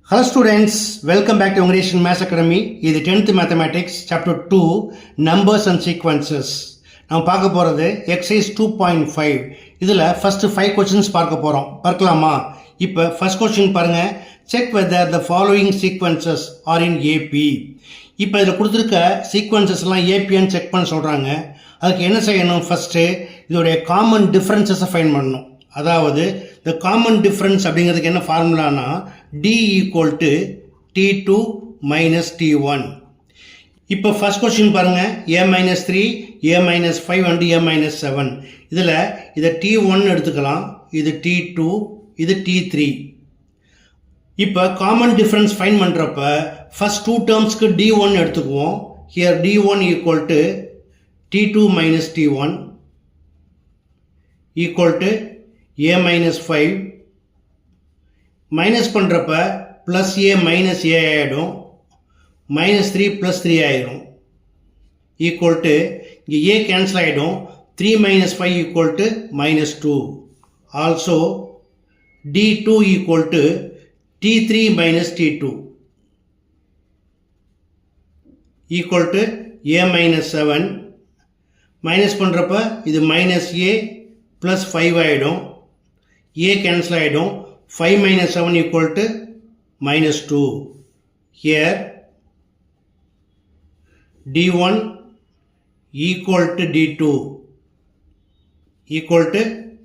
Hello students, welcome back to English Maths Academy. இது 10th Mathematics Chapter 2 Numbers and Sequences. நாம் பார்க்க போகிறது Exercise 2.5. இதில் first 5 questions பார்க்கலாமா? இப்போ first question பாருங்க. Check whether the following sequences are in AP. இப்போ இதில் கொடுத்துருக்க சீக்வன்சஸ்லாம் ஏபின்னு செக் பண்ண சொல்கிறாங்க. அதுக்கு என்ன செய்யணும்? ஃபஸ்ட்டு இதோடைய காமன் டிஃப்ரென்சஸை ஃபைண்ட் பண்ணணும். அதாவது the common difference அப்படிங்கிறதுக்கு என்ன ஃபார்முலானா d equal to t2 minus t1. இப்போ ஃபர்ஸ்ட் கொஸ்டின் பாருங்க, a minus 3, a minus 5 and a minus 7. இதில் இதை t1 எடுத்துக்கலாம், இது t2, இது t3. இப்போ காமன் டிஃப்ரென்ஸ் ஃபைண்ட் பண்ணுறப்ப ஃபர்ஸ்ட் டூ டேர்ம்ஸ்க்கு d1 எடுத்துக்குவோம். Here d1 equal to t2 minus t1 equal to a minus 5 minus பண்ணுறப்ப ப்ளஸ் ஏ மைனஸ் ஏ ஆகிடும், மைனஸ் 3 ப்ளஸ் 3 ஆகிடும் ஈக்குவல் டு இங்கே ஏ கேன்சல் ஆகிடும், 3 minus 5 equal to minus 2. Also d2 equal to t3 minus t2 equal to a minus 7. Minus பண்ணுறப்ப இது minus ஏ plus 5 ஆகிடும், ஏ cancel ஆகிடும், 5 minus 7 equal to minus 2. Here d1 equal to d2 equal to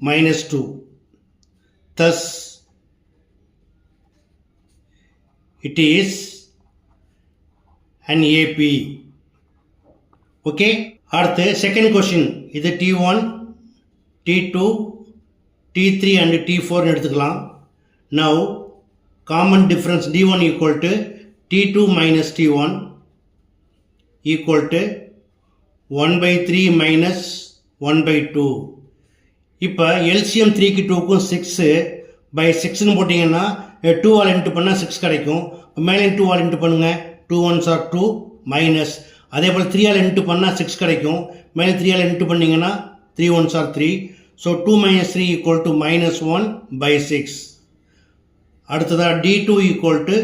minus 2. Thus it is an AP. Okay. அடுத்து second question. இது t1, t2, t3 and t4 எடுத்துக்கலாம். Now common difference d1 equal to t2 minus t1 equal to 1 by 3 minus 1 by 2. இப்போ LCM 3க்கு 2க்கும் 6 by 6ன்னு போட்டிங்கன்னா 2 all into பண்ணால் 6 கிடைக்கும். மேலே 2 all into பண்ணுங்க, 2 1s are 2 minus, அதே போல் 3 ஆல் இன்ட்டு பண்ணால் 6 கிடைக்கும். மேலே 3 ஆல் இன்ட்டு பண்ணிங்கன்னா 3 1s are 3. So 2 minus 3 equal to minus 1 by 6. அடுத்ததாக d2 equal to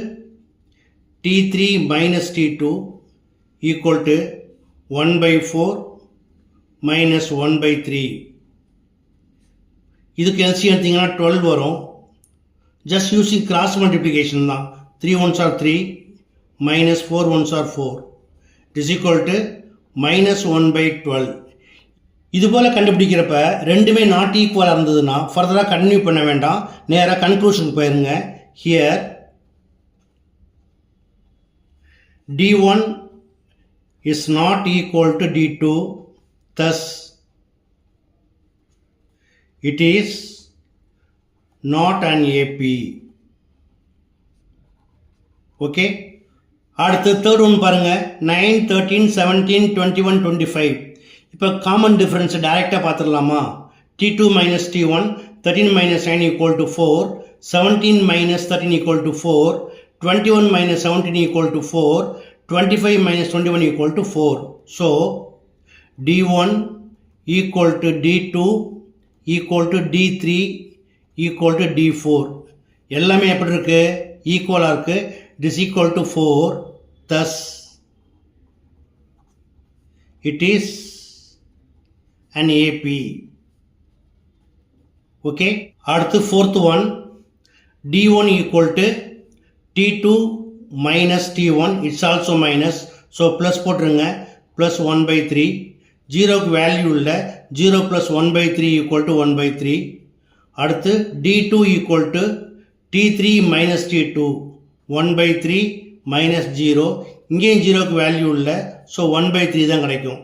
t3 minus t2 equal to 1 by 4 minus 1 by 3. இதுக்கு LCM எடுத்தீங்கன்னா 12 வரும். ஜஸ்ட் யூஸிங் கிராஸ் மல்டிப்ளிகேஷன் தான். 3 1s are 3 minus 4 1s are 4 is equal to minus 1 by 12. இதுபோல் கண்டுபிடிக்கிறப்ப ரெண்டுமே not ஈக்குவலாக இருந்ததுன்னா ஃபர்தராக கண்டினியூ பண்ண வேண்டாம், நேராக கன்க்ளூஷனுக்கு போயிருங்க. Here d1 is not equal to d2, thus it is not an AP. Okay. அடுத்து தேர்ட் ஒன் பாருங்க, 9 13 17 21 25. இப்போ காமன் டிஃப்ரென்ஸ் டைரெக்டாக பார்த்துடலாமா? t2 minus t1, 13 minus 9 equal to 4, 17 minus 13 equal to 4, 21 minus 17 equal to 4, 25 minus 21 equal to 4. So d1 equal to d2 equal to d3 equal to d4. எல்லாமே எப்படி இருக்குது? ஈக்குவலாக இருக்குது. It is equal to 4. thus it is an AP. okay. அடுத்து fourth one, d1 equal to t2 minus t1, it's also minus, so plus போட்டுருங்க, plus 1 by 3. 0க்கு value இல்லை, 0 plus 1 by 3 equal to 1 by 3. அடுத்து d2 equal to t3 minus t2, 1 by 3 minus 0. இங்கேயும் 0க்கு value இல்லை, so 1 by 3 தான் கிடைக்கும்.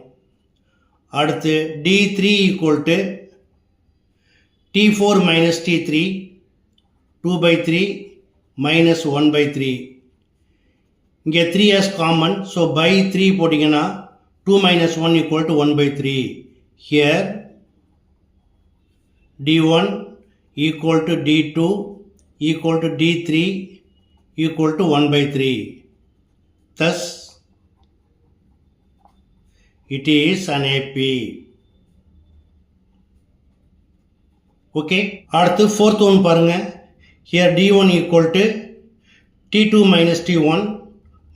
அடுத்து d3 equal to t4 minus t3, 2 by 3 minus 1 by 3. இங்கே 3 as common, so by 3 போட்டிங்கன்னா 2 minus 1 equal to 1 by 3. Here d1 equal to d2 equal to d3 equal to 1 by 3. Thus it is an AP. Okay. அடுத்து fourth one பாருங்க. Here d1 equal to T2 minus T1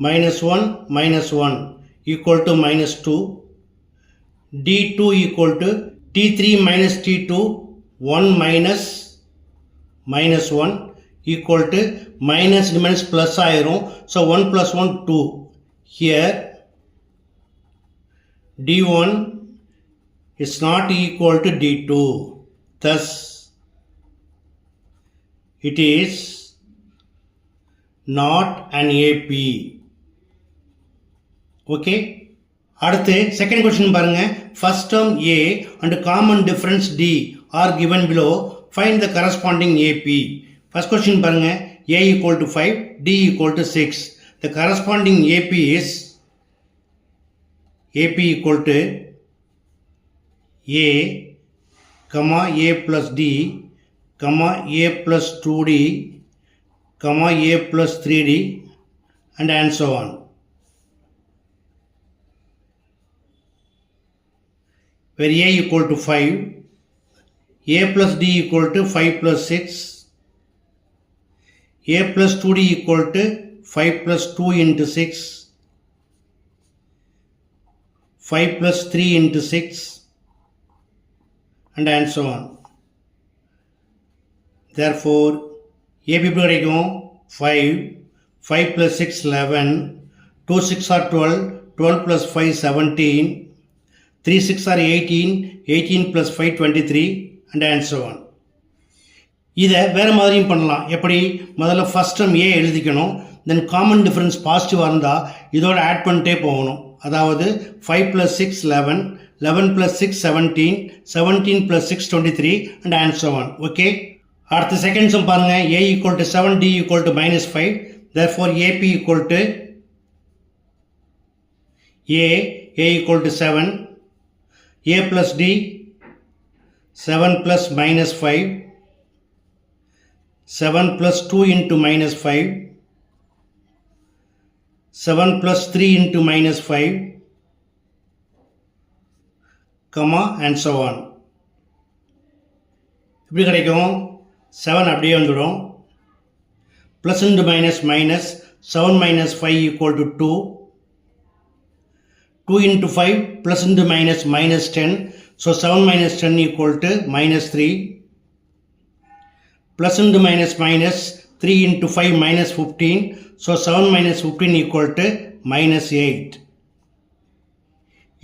minus 1 minus 1 equal to minus 2. D2 equal to T3 minus T2 1 minus minus 1 equal to minus minus plus ஆயிரும். So 1 plus 1 2. Here D1 is not equal to D2. Thus it is not an AP. Okay. அடுத்து second question பாருங்க. First term A and common difference D are given below. Find the corresponding AP. First question பாருங்க. A equal to 5, D equal to 6. The corresponding AP is AP equal to A, comma A plus D, comma A plus 2D, comma A plus 3D, and so on. Where A equal to 5, A plus D equal to 5 plus 6, A plus 2D equal to 5 plus 2 into 6, 5 plus 3 into 6, and so on. Therefore, AP கிடைக்கும் 5, 5 plus 6 11, 2 6 are 12, 12 plus 5 17, 3 6 are 18, 18 plus 5 23, and so on. இதை வேறு மாதிரியும் பண்ணலாம். எப்படி? முதல்ல first term ஏ எழுதிக்கணும். தென் common difference பாசிட்டிவாக இருந்தால் இதோட ஆட் பண்ணிட்டே போகணும். அதாவது 5 plus 6 11, 11 plus 6 17, 17 plus 6 23, and so on. Okay. அடுத்த செகண்ட் சம் பாருங்க. A equal to 7, D equal to minus 5. Therefore AP equal to A equal to 7, A plus D 7 plus minus 5, 7 plus 2 into minus 5, 7 plus 3 into minus 5, comma, and so on. எப்படி கிடைக்கும்? 7 அப்படியே வந்துடும். Plus into minus minus, 7 minus 5 equal to 2. 2 into 5 plus into minus minus 10. So 7 minus 10 equal to minus 3. Plus into minus minus 3 into 5 minus 15. So 7 minus 15 equal to minus 8.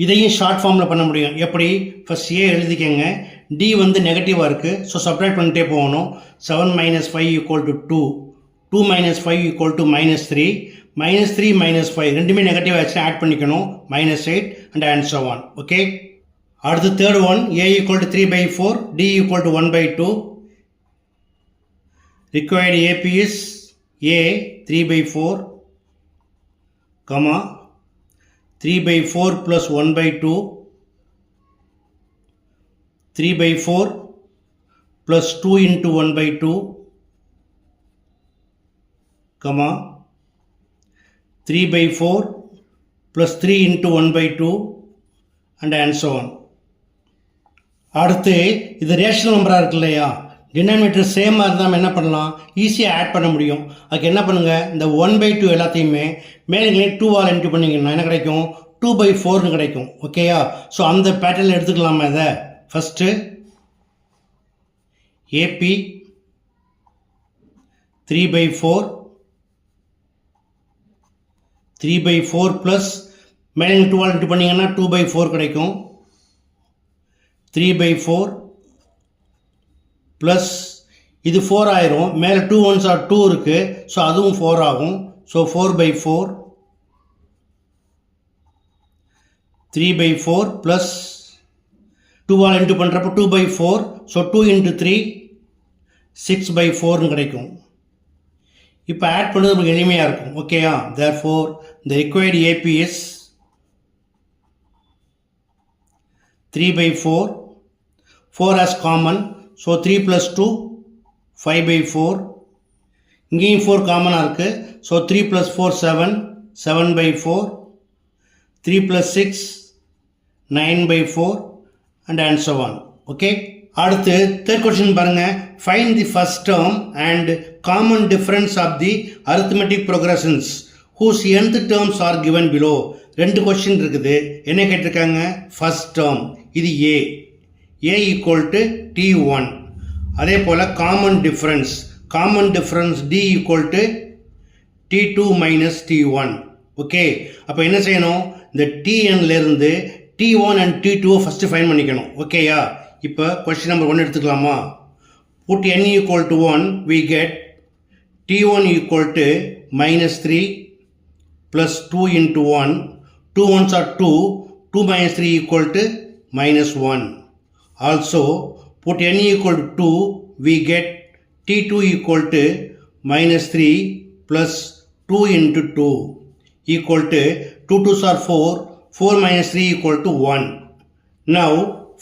இதையும் short ஃபார்மில் பண்ண முடியும். எப்படி? First ஏ எழுதிக்கங்க. D வந்து நெகட்டிவாக இருக்குது. So subtract பண்ணிட்டே போகணும். 7 minus 5 equal to 2. 2 minus 5 equal to minus 3. minus 3 minus 5 ரெண்டுமே நெகட்டிவ் ஆச்சு, ஆட் பண்ணிக்கணும். minus 8 and so on. Okay. அடுத்து third one. A equal to 3 by 4, D equal to 1 by 2. Required AP is A 3 by 4, comma 3 by 4 plus 1 by 2, 3 by 4 plus 2 into 1 by 2, comma 3 by 4 plus 3 into 1 by 2, and so on. அடுத்து இது rational நம்பராக இருக்கு இல்லையா? Denominator சேமாக இருந்தால் என்ன பண்ணலாம்? ஈஸியாக ஆட் பண்ண முடியும். அதுக்கு என்ன பண்ணுங்கள்? இந்த 1/2 எல்லாத்தையுமே மேலே 2ஆல் என்ட்ரி பண்ணிங்கன்னா என்ன கிடைக்கும்? 2/4ன்னு கிடைக்கும். ஓகேயா? ஸோ அந்த பேட்டர்னில் எடுத்துக்கலாமா இதை? ஃபஸ்ட்டு ஏபி 3/4, 3/4 ப்ளஸ் மேலே 2ஆல் என்ட்ரி பண்ணிங்கன்னா 2/4 கிடைக்கும். 3/4 ப்ளஸ் இது 4 ஆயிரும். மேலே 2 1s are 2 இருக்குது. ஸோ அதுவும் 4 ஆகும். ஸோ 4/4, 3/4 ப்ளஸ் 2ஆல் இன்ட்டு பண்ணுறப்போ 2/4. ஸோ 2 into 3 6/4ன்னு கிடைக்கும். இப்போ ஆட் பண்ணுறது நமக்கு எளிமையாக இருக்கும். ஓகேயா? Therefore the required AP is 3/4, 4 as common. So 3 plus 2 5/4. இங்கேயும் 4 காமனாக இருக்குது. So 3 plus 4 7, 7/4. 3 plus 6 9/4, and so on. Okay. அடுத்து third question பாருங்க. Find the first term and common difference of the arithmetic progressions whose nth terms are given below. ரெண்டு question இருக்குது. என்ன கேட்டிருக்காங்க? First term இது a equal to t1. அதே போல common difference d equal to t2 minus t1. Okay, அப்போ என்ன செய்யணும்? இந்த tnல இருந்து t1 and t2 first find பண்ணிக்கணும். ஓகேயா? இப்போ கொஸ்டின் நம்பர் 1 எடுத்துக்கலாமா? put n equal to 1, we get t1 equal to minus 3 plus 2 into 1. 2 ones are 2. 2 minus 3 equal to minus 1. Also, put n equal to 2, we get t2 equal to minus 3 plus 2 into 2 equal to 2 2s are 4. 4 minus 3 equal to 1. Now,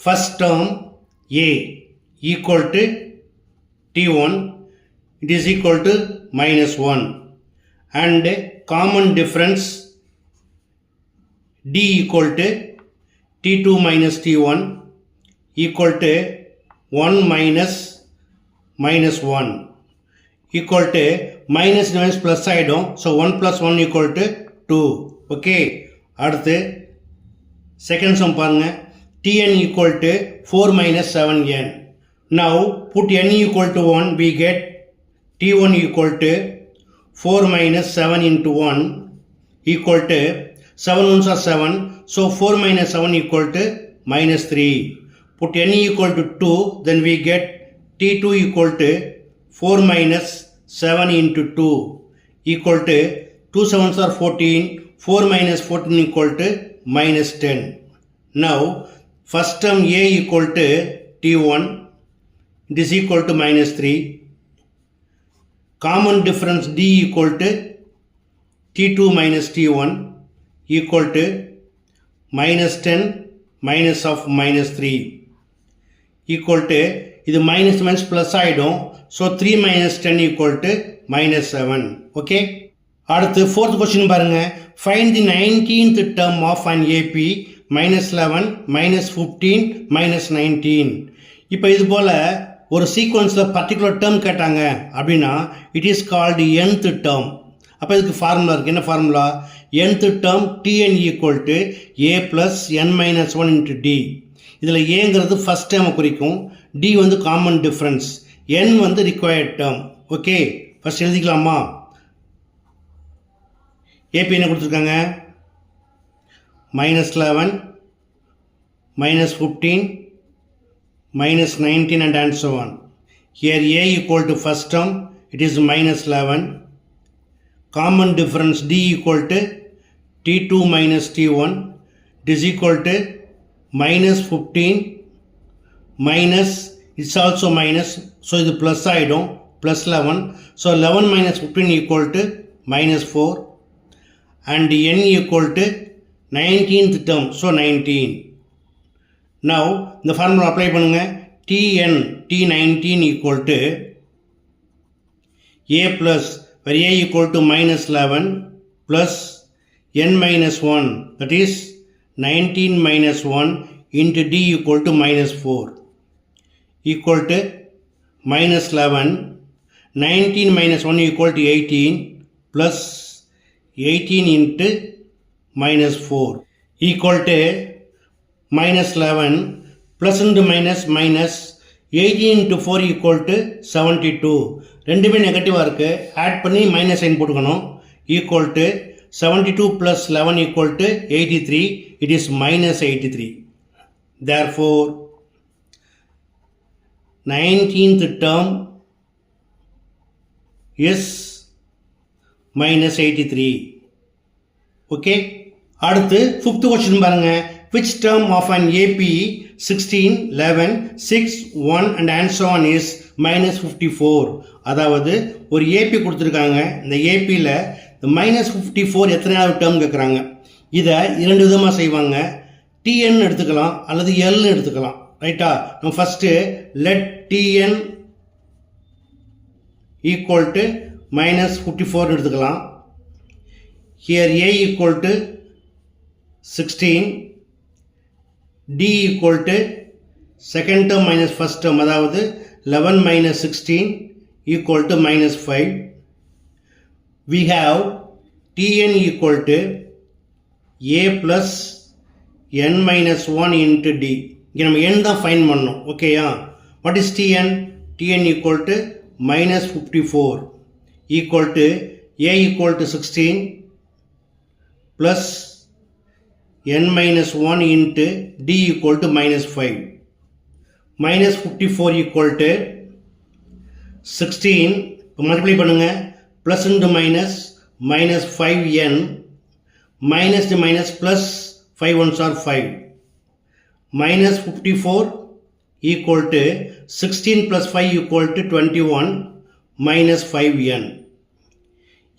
first term a equal to t1, it is equal to minus 1. And common difference d equal to t2 minus t1 equal to 1 minus 1 equal to minus plus ஆயிடும். So 1 plus 1 equal to 2. Okay, அடுத்து second sum பாருங்க. tn equal to 4 minus 7n. Now put n equal to 1, we get t1 equal to 4 minus 7 into 1 equal to 7 ones are 7. So 4 minus 7 equal to minus 3. Put n equal to 2, then we get t2 equal to 4 minus 7 into 2 equal to 2 7s are 14. 4 minus 14 equal to minus 10. Now first term a equal to t1, it is equal to minus 3. Common difference d equal to t2 minus t1 equal to minus 10 minus of minus 3 equal to இது minus minus plus ஆயிடும். So 3 minus 10 equal to minus 7. Okay, அடுத்து fourth question பாருங்க. Find the 19th term of an AP minus 11 minus 15 minus 19. இப்போ இது போல ஒரு சீக்வன்ஸில் particular term கேட்டாங்க அப்படின்னா it is called nth term. அப்போ இதுக்கு ஃபார்முலா இருக்குது. என்ன formula? nth term tn equal to a plus n minus 1 into D. இதில் ஏங்கிறது ஃபஸ்ட் டேர்மை குறிக்கும், டி வந்து காமன் டிஃப்ரென்ஸ், n வந்து ரிக்வயர்ட் டேர்ம். ஓகே, ஃபஸ்ட் எழுதிக்கலாமா? ஏபி என்ன கொடுத்துருக்காங்க? minus 11 minus 15 minus 19 and so on. Here a equal to first term, it is minus 11. Common difference d equal to t2 minus t1, it is equal to minus 15 minus, it's also minus, so இது plus ஆயிடும், plus 11. So 11 minus 15 equal to minus 4 and n equal to 19th term, so 19. Now இந்த formula apply பண்ணுங்க. tn t19 equal to a plus where a equal to minus 11 plus n minus 1, that is 19 minus 1 into d equal to minus 4 equal to minus 11. 19 minus 1 equal to 18 plus 18 into minus 4 equal to minus 11 plus into minus minus 18 into 4 equal to 72. ரெண்டுமே நெகட்டிவாக இருக்குது, add பண்ணி minus sign போட்டுக்கணும். Equal to 72 plus 11 equal to 83, it is minus 83. Therefore 19th term is minus 83. Okay, அடுத்து 5th question பாருங்க. Which term of an AP 16, 11, 6, 1 and so on is minus 54? அதாவது ஒரு AP கொடுத்துருக்காங்க, இந்த APயில் இந்த minus 54 எத்தனையாவது டேர்ம் கேட்குறாங்க. இதை இரண்டு விதமாக செய்வாங்க. TN எடுத்துக்கலாம் அல்லது L எடுத்துக்கலாம். ரைட்டா? நம்ம first let TN equal to minus 54 எடுத்துக்கலாம். Here A equal to 16, D equal to second term minus first term, அதாவது 11 minus 16 equal to minus 5. We have Tn equal to a plus n minus 1 into d. இங்கே நம்ம n தான் fine பண்ணோம். ஓகேயா? What is Tn? Tn equal to minus 54 equal to a equal to 16 plus n minus 1 into d equal to minus 5. Minus 54 equal to 16. இப்போ multiply பண்ணுங்க. Plus into minus minus 5n minus to minus plus 5 1s are 5. Minus 54 equal to 16 plus 5 equal to 21 minus 5n.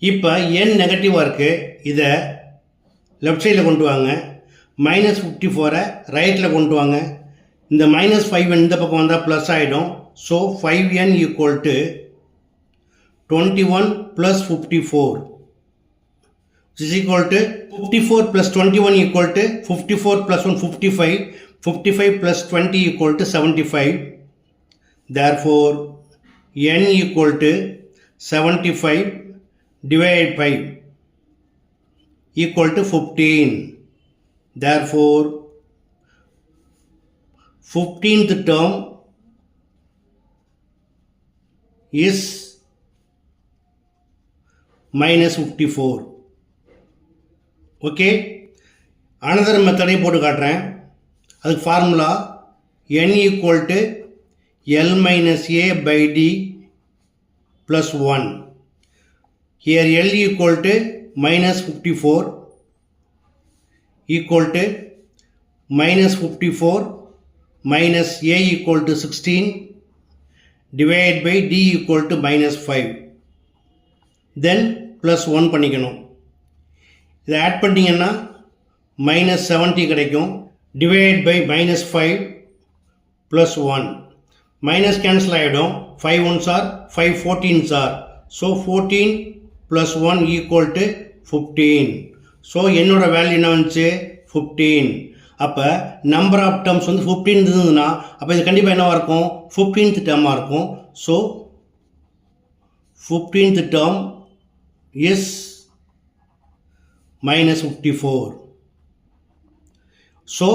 இப்போ n நெகட்டிவாக இருக்குது, இதை left சைடில் கொண்டு வாங்க. Minus 54 ரைட்டில் கொண்டு வாங்க. இந்த மைனஸ் 5n இந்த பக்கம் வந்தால் ப்ளஸ் ஆகிடும். So 5n equal to 21 plus 54 is equal to 54 plus 21 equal to 54 plus 1 55. 55 plus 20 equal to 75. Therefore n equal to 75 divided by equal to 15. Therefore 15th term is minus 54. Okay, another method போட்டு காட்டுறேன். அதுக்கு formula n equal to L minus a by d plus 1. Here L equal to minus 54 equal to minus 54 minus a equal to 16 divided by d equal to minus 5. Then plus 1 பண்ணிக்கணும். இதை add பண்ணிங்கன்னா minus 70 கிடைக்கும். Divided by minus 5 plus 1. Minus cancel ஆகிடும். 5 1s are 5 14s are. So 14 plus 1 equal to 15. So என்னோட value என்ன வந்துச்சு? 15. அப்போ number of terms வந்து 15 இருந்ததுன்னா அப்போ இது கண்டிப்பாக என்னவாக இருக்கும்? 15th டேர்மாக இருக்கும். So 15th term is minus 54. So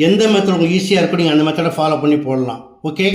எந்த மெத்தட் உங்களுக்கு ஈஸியாக இருக்கும், நீங்கள் அந்த மெத்தடை ஃபாலோ பண்ணி போடலாம். ஓகே.